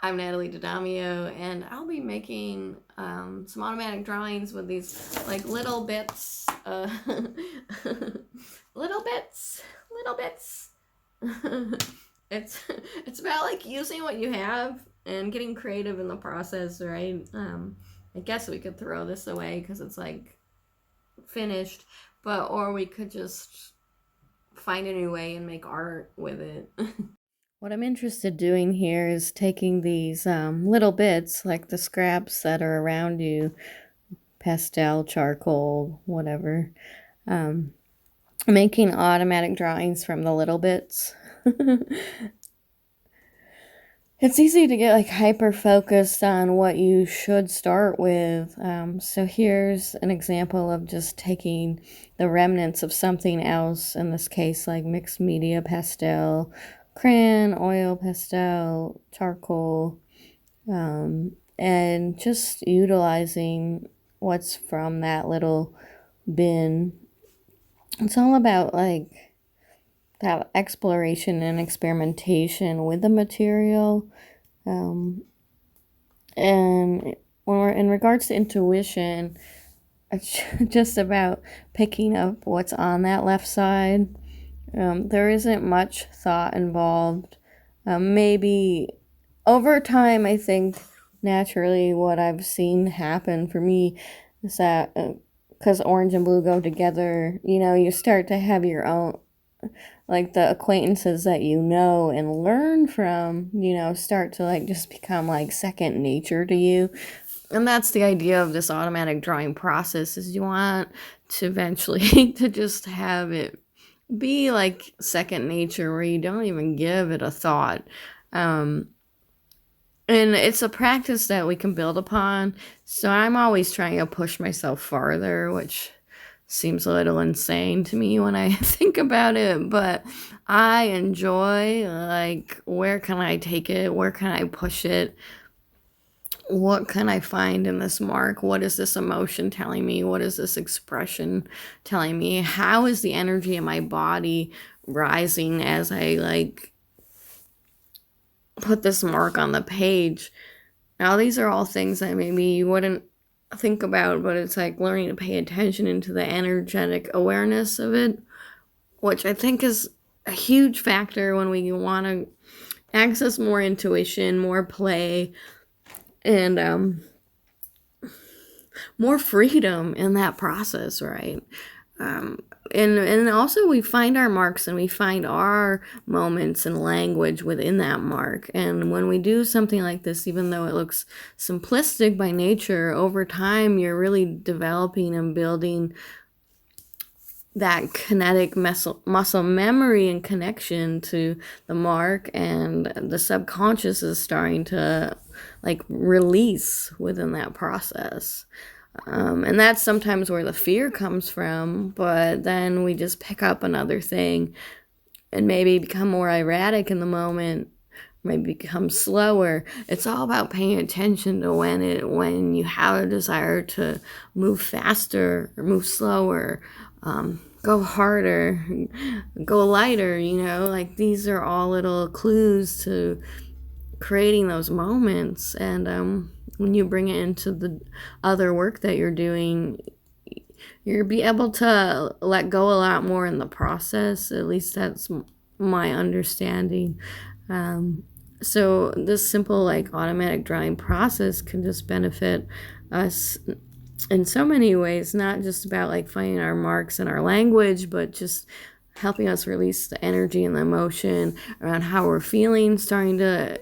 I'm Natalie Didamio, and I'll be making some automatic drawings with these like little bits, little bits, little bits. it's it's about like using what you have and getting creative in the process, right? I guess we could throw this away because it's like finished, but or we could just find a new way and make art with it. What I'm interested doing here is taking these little bits, like the scraps that are around you, pastel, charcoal, whatever, um, making automatic drawings from the little bits. It's easy to get like hyper focused on what you should start with. So here's an example of just taking the remnants of something else, in this case, like mixed media pastel, crayon, oil pastel, charcoal, and just utilizing what's from that little bin. It's all about like that exploration and experimentation with the material. And when we're in regards to intuition, it's just about picking up what's on that left side. There isn't much thought involved. Maybe over time, I think naturally what I've seen happen for me is that because orange and blue go together, you start to have your own, like the acquaintances that you know and learn from, start to like just become like second nature to you. And that's the idea of this automatic drawing process, is you want to eventually to just have it be like second nature where you don't even give it a thought. And it's a practice that we can build upon. So I'm always trying to push myself farther, which seems a little insane to me when I think about it, but I enjoy, like, where can I take it? Where can I push it? What can I find in this mark? What is this emotion telling me? What is this expression telling me? How is the energy in my body rising as I like put this mark on the page? Now, these are all things that maybe you wouldn't think about, but it's like learning to pay attention into the energetic awareness of it, which I think is a huge factor when we want to access more intuition, more play, and more freedom in that process, right? And also we find our marks and we find our moments and language within that mark. And when we do something like this, even though it looks simplistic by nature, over time you're really developing and building that kinetic muscle memory and connection to the mark, and the subconscious is starting to like release within that process. And that's sometimes where the fear comes from, but then we just pick up another thing and maybe become more erratic in the moment, maybe become slower. It's all about paying attention to when you have a desire to move faster or move slower, go harder, go lighter, like these are all little clues to creating those moments. And when you bring it into the other work that you're doing, you'll be able to let go a lot more in the process. At least that's my understanding. So this simple like automatic drawing process can just benefit us in so many ways, not just about like finding our marks and our language, but just helping us release the energy and the emotion around how we're feeling, starting to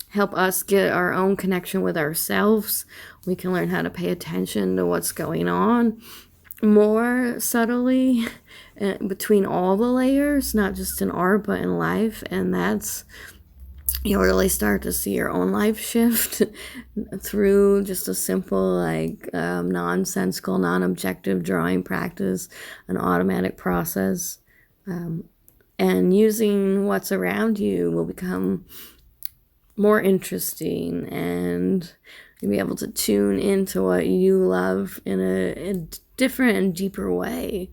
help us get our own connection with ourselves. We can learn how to pay attention to what's going on more subtly between all the layers, not just in art, but in life. And that's, you'll really start to see your own life shift through just a simple, like, nonsensical, non-objective drawing practice, an automatic process. And using what's around you will become more interesting, and you'll be able to tune into what you love in a different and deeper way.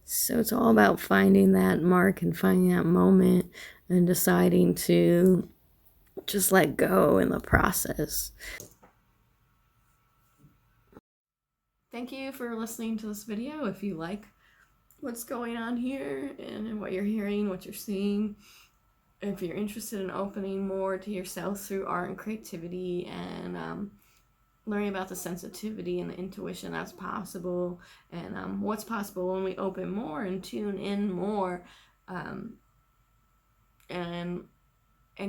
So it's all about finding that mark and finding that moment and deciding to just let go in the process. Thank you for listening to this video. If you like what's going on here and what you're hearing, what you're seeing, if you're interested in opening more to yourself through art and creativity, and learning about the sensitivity and the intuition that's possible, and what's possible when we open more and tune in more, and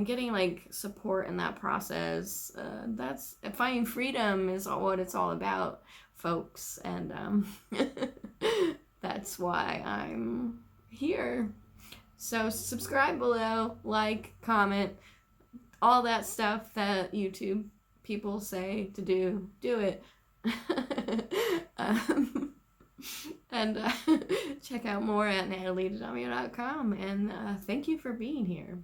getting like support in that process, that's finding freedom is what it's all about, folks. And that's why I'm here. So subscribe below, like, comment, all that stuff that YouTube people say to do it. And check out more at nataliedamio.com, and thank you for being here.